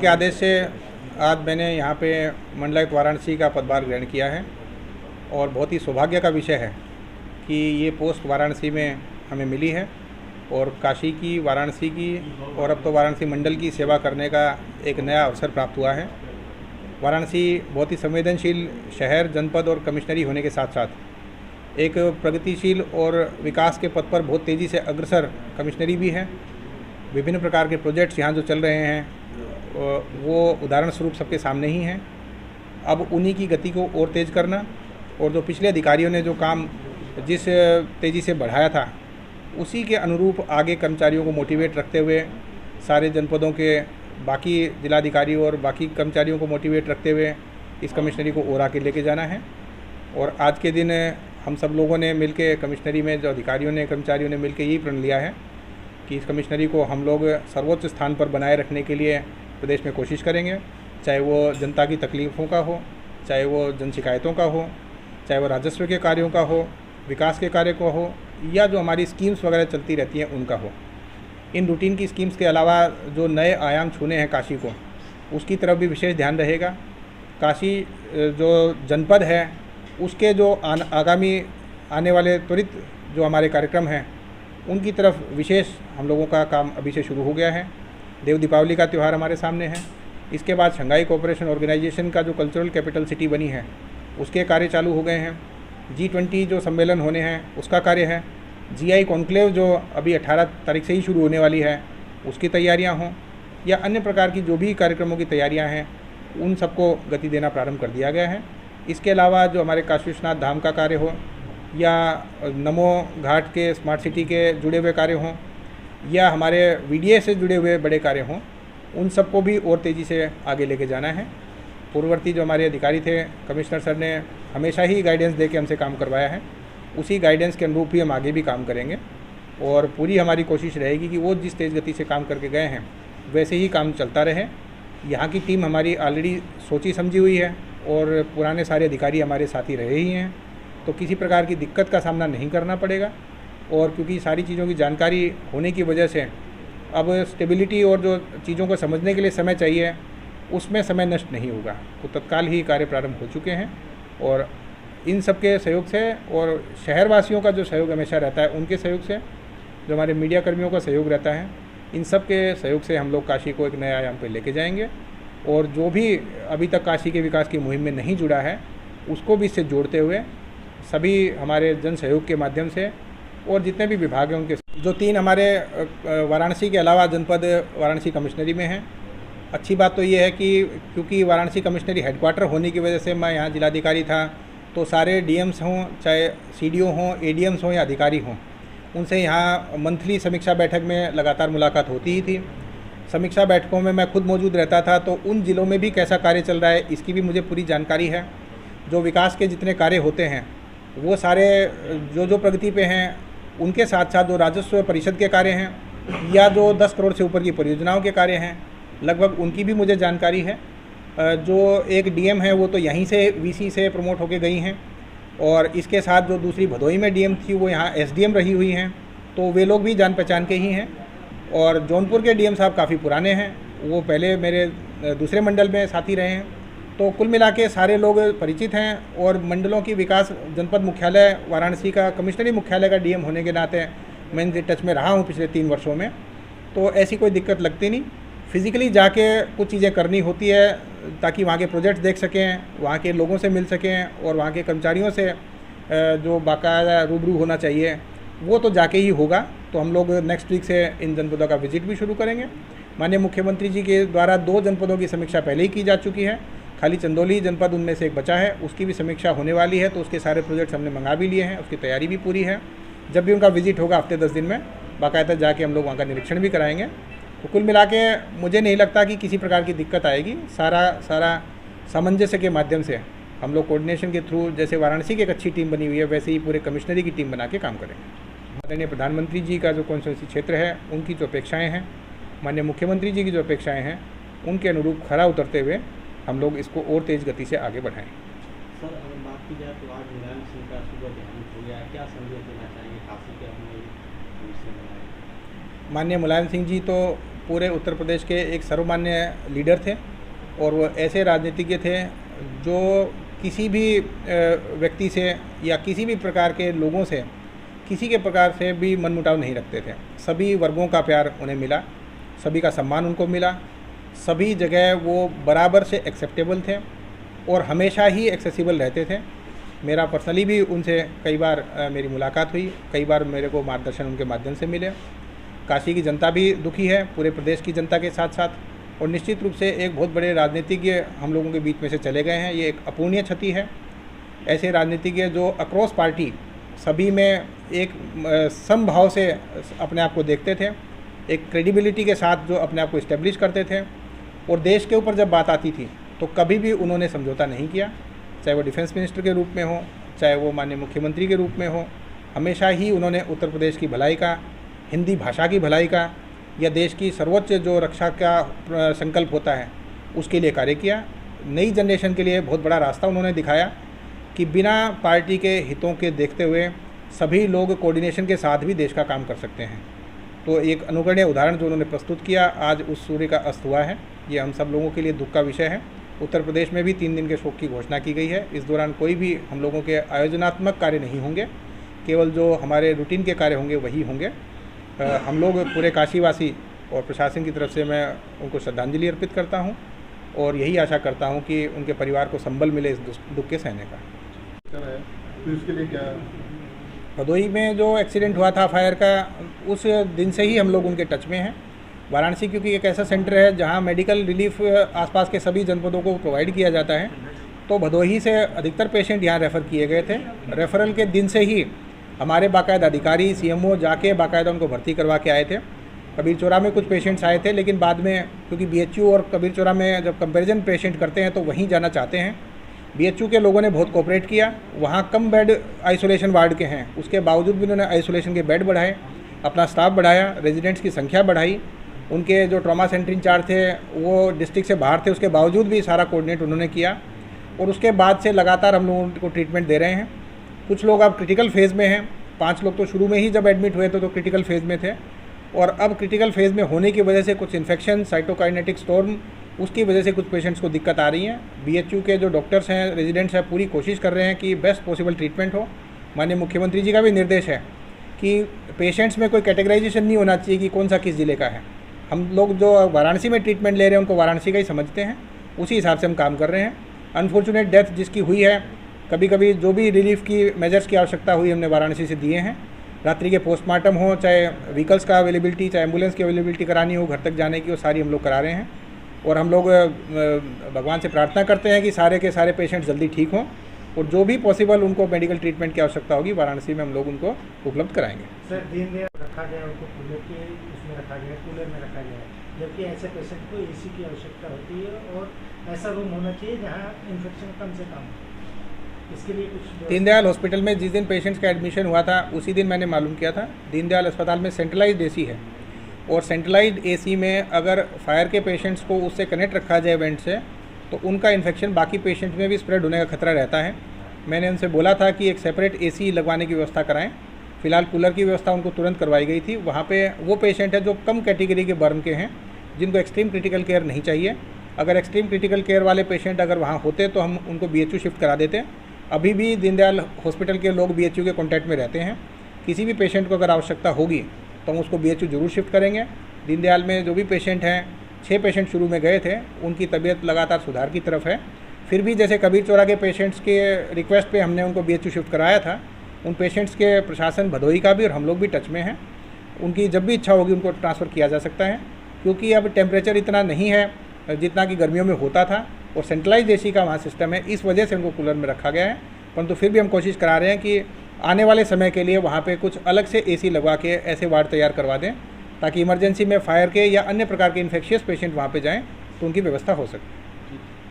के आदेश से आज मैंने यहाँ पे मंडलायुक्त वाराणसी का पदभार ग्रहण किया है और बहुत ही सौभाग्य का विषय है कि ये पोस्ट वाराणसी में हमें मिली है और काशी की, वाराणसी की और अब तो वाराणसी मंडल की सेवा करने का एक नया अवसर प्राप्त हुआ है। वाराणसी बहुत ही संवेदनशील शहर, जनपद और कमिश्नरी होने के साथ साथ एक प्रगतिशील और विकास के पथ पर बहुत तेज़ी से अग्रसर कमिश्नरी भी है। विभिन्न प्रकार के प्रोजेक्ट्स यहाँ जो चल रहे हैं वो उदाहरण स्वरूप सबके सामने ही हैं। अब उन्हीं की गति को और तेज़ करना और जो पिछले अधिकारियों ने जो काम जिस तेज़ी से बढ़ाया था उसी के अनुरूप आगे कर्मचारियों को मोटिवेट रखते हुए सारे जनपदों के बाकी जिलाधिकारी और बाकी कर्मचारियों को मोटिवेट रखते हुए इस कमिश्नरी को और आगे लेके जाना है। और आज के दिन हम सब लोगों ने मिलकर कमिश्नरी में जो अधिकारियों ने, कर्मचारियों ने मिलकर यही प्रण लिया है कि इस कमिश्नरी को हम लोग सर्वोच्च स्थान पर बनाए रखने के लिए प्रदेश में कोशिश करेंगे, चाहे वो जनता की तकलीफ़ों का हो, चाहे वो जन शिकायतों का हो, चाहे वो राजस्व के कार्यों का हो, विकास के कार्य को हो, या जो हमारी स्कीम्स वगैरह चलती रहती हैं उनका हो। इन रूटीन की स्कीम्स के अलावा जो नए आयाम छूने हैं काशी को, उसकी तरफ भी विशेष ध्यान रहेगा। काशी जो जनपद है उसके जो आगामी आने वाले त्वरित जो हमारे कार्यक्रम हैं उनकी तरफ विशेष हम लोगों का काम अभी से शुरू हो गया है। देव दीपावली का त्यौहार हमारे सामने है। इसके बाद शंघाई कोऑपरेशन ऑर्गेनाइजेशन का जो कल्चरल कैपिटल सिटी बनी है उसके कार्य चालू हो गए हैं। G20 जो सम्मेलन होने हैं उसका कार्य है। GI कॉन्क्लेव जो अभी 18 तारीख से ही शुरू होने वाली है उसकी तैयारियां हों, या अन्य प्रकार की जो भी कार्यक्रमों की तैयारियां हैं उन सबको गति देना प्रारंभ कर दिया गया है। इसके अलावा जो हमारे काशी विश्वनाथ धाम का कार्य हो, या नमो घाट के स्मार्ट सिटी के जुड़े हुए कार्य हों, या हमारे VDA से जुड़े हुए बड़े कार्य हों, उन सबको भी और तेज़ी से आगे लेके जाना है। पूर्ववर्ती जो हमारे अधिकारी थे, कमिश्नर सर ने हमेशा ही गाइडेंस दे के हमसे काम करवाया है, उसी गाइडेंस के अनुरूप ही हम आगे भी काम करेंगे और पूरी हमारी कोशिश रहेगी कि वो जिस तेज़ गति से काम करके गए हैं वैसे ही काम चलता रहे। यहाँ की टीम हमारी ऑलरेडी सोची समझी हुई है और पुराने सारे अधिकारी हमारे साथी रहे ही हैं, तो किसी प्रकार की दिक्कत का सामना नहीं करना पड़ेगा। और क्योंकि सारी चीज़ों की जानकारी होने की वजह से अब स्टेबिलिटी और जो चीज़ों को समझने के लिए समय चाहिए उसमें समय नष्ट नहीं होगा, तो तत्काल ही कार्य प्रारंभ हो चुके हैं। और इन सब के सहयोग से और शहरवासियों का जो सहयोग हमेशा रहता है, उनके सहयोग से, जो हमारे मीडिया कर्मियों का सहयोग रहता है, इन सब के सहयोग से हम लोग काशी को एक नए आयाम पर लेके जाएंगे। और जो भी अभी तक काशी के विकास की मुहिम में नहीं जुड़ा है उसको भी इससे जोड़ते हुए सभी हमारे जन सहयोग के माध्यम से और जितने भी विभाग हैं उनके, जो 3 हमारे वाराणसी के अलावा जनपद वाराणसी कमिश्नरी में हैं। अच्छी बात तो ये है कि क्योंकि वाराणसी कमिश्नरी हेडक्वार्टर होने की वजह से मैं यहाँ जिलाधिकारी था, तो सारे DMs हों, चाहे CDO हों, ADMs हों या अधिकारी हों, उनसे यहाँ मंथली समीक्षा बैठक में लगातार मुलाकात होती ही थी। समीक्षा बैठकों में मैं खुद मौजूद रहता था, तो उन ज़िलों में भी कैसा कार्य चल रहा है इसकी भी मुझे पूरी जानकारी है। जो विकास के जितने कार्य होते हैं वो सारे जो प्रगति पे हैं, उनके साथ साथ जो राजस्व परिषद के कार्य हैं या जो 10 करोड़ से ऊपर की परियोजनाओं के कार्य हैं, लगभग उनकी भी मुझे जानकारी है। जो एक DM है वो तो यहीं से VC से प्रमोट होके गई हैं, और इसके साथ जो दूसरी भदोई में DM थी वो यहाँ SDM रही हुई हैं, तो वे लोग भी जान पहचान के ही हैं। और जौनपुर के DM साहब काफ़ी पुराने हैं, वो पहले मेरे दूसरे मंडल में साथी रहे हैं। तो कुल मिला के सारे लोग परिचित हैं। और मंडलों की विकास, जनपद मुख्यालय वाराणसी का, कमिश्नरी मुख्यालय का DM होने के नाते मैं इनके टच में रहा हूँ पिछले 3 वर्षों में, तो ऐसी कोई दिक्कत लगती नहीं। फिज़िकली जाके कुछ चीज़ें करनी होती है ताकि वहाँ के प्रोजेक्ट्स देख सकें, वहाँ के लोगों से मिल सकें, और वहाँ के कर्मचारियों से जो बाकायदा रूबरू होना चाहिए वो तो जाके ही होगा। तो हम लोग नेक्स्ट वीक से इन जनपदों का विजिट भी शुरू करेंगे। माननीय मुख्यमंत्री जी के द्वारा 2 जनपदों की समीक्षा पहले ही की जा चुकी है, खाली चंदौली जनपद उनमें से एक बचा है, उसकी भी समीक्षा होने वाली है। तो उसके सारे प्रोजेक्ट्स हमने मंगा भी लिए हैं, उसकी तैयारी भी पूरी है। जब भी उनका विजिट होगा हफ्ते 10 दिन में बाकायदा जाके हम लोग वहाँ का निरीक्षण भी कराएंगे। तो कुल मिला के मुझे नहीं लगता कि किसी प्रकार की दिक्कत आएगी। सारा सामंजस्य के माध्यम से हम लोग कोऑर्डिनेशन के थ्रू, जैसे वाराणसी की एक अच्छी टीम बनी हुई है वैसे ही पूरे कमिश्नरी की टीम बना के काम करेंगे। माननीय प्रधानमंत्री जी का जो कॉन्स्टिट्यूंसी क्षेत्र है उनकी जो अपेक्षाएँ हैं, माननीय मुख्यमंत्री जी की जो अपेक्षाएँ हैं, उनके अनुरूप खरा उतरते हुए हम लोग इसको और तेज़ गति से आगे बढ़ाएं। सर, अगर बात की जाए तो आज मुलायम सिंह का सुबह देहांत हो गया है, क्या संदेश देना चाहेंगे काशी के अपने? माननीय मुलायम सिंह जी तो पूरे उत्तर प्रदेश के एक सर्वमान्य लीडर थे और वो ऐसे राजनीतिज्ञ थे जो किसी भी व्यक्ति से या किसी भी प्रकार के लोगों से किसी के प्रकार से भी मनमुटाव नहीं रखते थे। सभी वर्गों का प्यार उन्हें मिला, सभी का सम्मान उनको मिला, सभी जगह वो बराबर से एक्सेप्टेबल थे और हमेशा ही एक्सेसिबल रहते थे। मेरा पर्सनली भी उनसे कई बार मेरी मुलाकात हुई, कई बार मेरे को मार्गदर्शन उनके माध्यम से मिले। काशी की जनता भी दुखी है, पूरे प्रदेश की जनता के साथ साथ, और निश्चित रूप से एक बहुत बड़े राजनीतिज्ञ हम लोगों के बीच में से चले गए हैं। ये एक अपूर्णीय क्षति है। ऐसे राजनीतिज्ञ जो अक्रॉस पार्टी सभी में एक समभाव से अपने आप को देखते थे, एक क्रेडिबिलिटी के साथ जो अपने आप को इस्टेब्लिश करते थे, और देश के ऊपर जब बात आती थी तो कभी भी उन्होंने समझौता नहीं किया, चाहे वो डिफेंस मिनिस्टर के रूप में हो, चाहे वो माननीय मुख्यमंत्री के रूप में हो। हमेशा ही उन्होंने उत्तर प्रदेश की भलाई का, हिंदी भाषा की भलाई का, या देश की सर्वोच्च जो रक्षा का संकल्प होता है उसके लिए कार्य किया। नई जनरेशन के लिए बहुत बड़ा रास्ता उन्होंने दिखाया कि बिना पार्टी के हितों के देखते हुए सभी लोग कोऑर्डिनेशन के साथ भी देश का काम कर सकते हैं। तो एक अनुकरणीय उदाहरण जो उन्होंने प्रस्तुत किया, आज उस सूर्य का अस्त हुआ है, ये हम सब लोगों के लिए दुख का विषय है। उत्तर प्रदेश में भी 3 दिन के शोक की घोषणा की गई है। इस दौरान कोई भी हम लोगों के आयोजनात्मक कार्य नहीं होंगे, केवल जो हमारे रूटीन के कार्य होंगे वही होंगे। हम लोग पूरे काशीवासी और प्रशासन की तरफ से मैं उनको श्रद्धांजलि अर्पित करता हूं और यही आशा करता हूं कि उनके परिवार को संबल मिले इस दुख के सहने का। तो इसके लिए क्या भदोही में जो एक्सीडेंट हुआ था फायर का, उस दिन से ही हम लोग उनके टच में हैं। वाराणसी क्योंकि एक ऐसा सेंटर है जहां मेडिकल रिलीफ आसपास के सभी जनपदों को प्रोवाइड किया जाता है, तो भदोही से अधिकतर पेशेंट यहां रेफ़र किए गए थे। रेफरल के दिन से ही हमारे बाकायदा अधिकारी सीएमओ जाके बाकायदा उनको भर्ती करवा के आए थे। कबीर चौरा में कुछ पेशेंट्स आए थे, लेकिन बाद में क्योंकि बीएचयू और कबीर चौरा में जब कंपैरिजन पेशेंट करते हैं तो वहीं जाना चाहते हैं। बीएचयू के लोगों ने बहुत कोऑपरेट किया। वहाँ कम बेड आइसोलेशन वार्ड के हैं, उसके बावजूद भी उन्होंने आइसोलेशन के बेड बढ़ाए, अपना स्टाफ बढ़ाया, रेजिडेंट्स की संख्या बढ़ाई। उनके जो ट्रॉमा सेंटर इंचार्ज थे वो डिस्ट्रिक्ट से बाहर थे, उसके बावजूद भी सारा कोऑर्डिनेट उन्होंने किया और उसके बाद से लगातार हम लोग उनको ट्रीटमेंट दे रहे हैं। कुछ लोग अब क्रिटिकल फेज़ में हैं, 5 लोग तो शुरू में ही जब एडमिट हुए थे तो क्रिटिकल फेज़ में थे, और अब क्रिटिकल फेज़ में होने की वजह से कुछ इन्फेक्शन, साइटोकाइनेटिक स्टॉर्म, उसकी वजह से कुछ पेशेंट्स को दिक्कत आ रही है। बीएचयू के जो डॉक्टर्स हैं, रेजिडेंट्स हैं, पूरी कोशिश कर रहे हैं कि बेस्ट पॉसिबल ट्रीटमेंट हो। माननीय मुख्यमंत्री जी का भी निर्देश है कि पेशेंट्स में कोई कैटेगराइजेशन नहीं होना चाहिए कि कौन सा किस ज़िले का है। हम लोग जो वाराणसी में ट्रीटमेंट ले रहे हैं उनको वाराणसी का ही समझते हैं, उसी हिसाब से हम काम कर रहे हैं। अनफॉर्चुनेट डेथ जिसकी हुई है, कभी कभी जो भी रिलीफ की मेजर्स की आवश्यकता हुई हमने वाराणसी से दिए हैं। रात्रि के पोस्टमार्टम हो, चाहे व्हीकल्स का अवेलेबिलिटी, चाहे एम्बुलेंस की अवेलेबिलिटी करानी हो, घर तक जाने की, वो सारी हम लोग करा रहे हैं। और हम लोग भगवान से प्रार्थना करते हैं कि सारे के सारे पेशेंट जल्दी ठीक हों और जो भी पॉसिबल उनको मेडिकल ट्रीटमेंट की आवश्यकता होगी वाराणसी में हम लोग उनको उपलब्ध कराएंगे। सर, दिन में रखा गया, उनको कूलर के उसमें रखा गया, कूलर में रखा गया, जबकि ऐसे पेशेंट को एसी की आवश्यकता होती है और ऐसा रूम होना चाहिए जहाँ इन्फेक्शन कम से कम हो। इसके लिए कुछ दीनदयाल हॉस्पिटल में जिस दिन पेशेंट्स का एडमिशन हुआ था उसी दिन मैंने मालूम किया था, दीनदयाल अस्पताल में सेंट्रलाइज्ड एसी है और सेंट्रलाइज्ड एसी में अगर फायर के पेशेंट्स को उससे कनेक्ट रखा जाए वेंट से, तो उनका इन्फेक्शन बाकी पेशेंट्स में भी स्प्रेड होने का खतरा रहता है। मैंने उनसे बोला था कि एक सेपरेट एसी लगवाने की व्यवस्था कराएं। फिलहाल कूलर की व्यवस्था उनको तुरंत करवाई गई थी। वहाँ पे वो पेशेंट है जो कम कैटेगरी के बर्न के हैं, जिनको एक्सट्रीम क्रिटिकल केयर नहीं चाहिए। अगर एक्सट्रीम क्रिटिकल केयर वाले पेशेंट अगर वहाँ होते तो हम उनको बीएचयू शिफ्ट करा देते। अभी भी दीनदयाल हॉस्पिटल के लोग बीएचयू के कॉन्टैक्ट में रहते हैं। किसी भी पेशेंट को अगर आवश्यकता होगी तो हम उसको बीएचयू जरूर शिफ्ट करेंगे। दीनदयाल में जो भी पेशेंट हैं, 6 पेशेंट शुरू में गए थे, उनकी तबीयत लगातार सुधार की तरफ है। फिर भी जैसे कबीर चौरा के पेशेंट्स के रिक्वेस्ट पे हमने उनको बीएचयू शिफ्ट कराया था, उन पेशेंट्स के प्रशासन भदोही का भी और हम लोग भी टच में हैं। उनकी जब भी इच्छा होगी उनको ट्रांसफ़र किया जा सकता है, क्योंकि अब टेम्परेचर इतना नहीं है जितना कि गर्मियों में होता था और सेंट्रलाइज्ड एसी का वहाँ सिस्टम है, इस वजह से उनको कूलर में रखा गया है। परंतु फिर भी हम कोशिश करा रहे हैं कि आने वाले समय के लिए वहाँ पे कुछ अलग से एसी लगवा के ऐसे वार्ड तैयार करवा दें, ताकि इमरजेंसी में फायर के या अन्य प्रकार के इन्फेक्शियस पेशेंट वहाँ पे जाएँ तो उनकी व्यवस्था हो सके।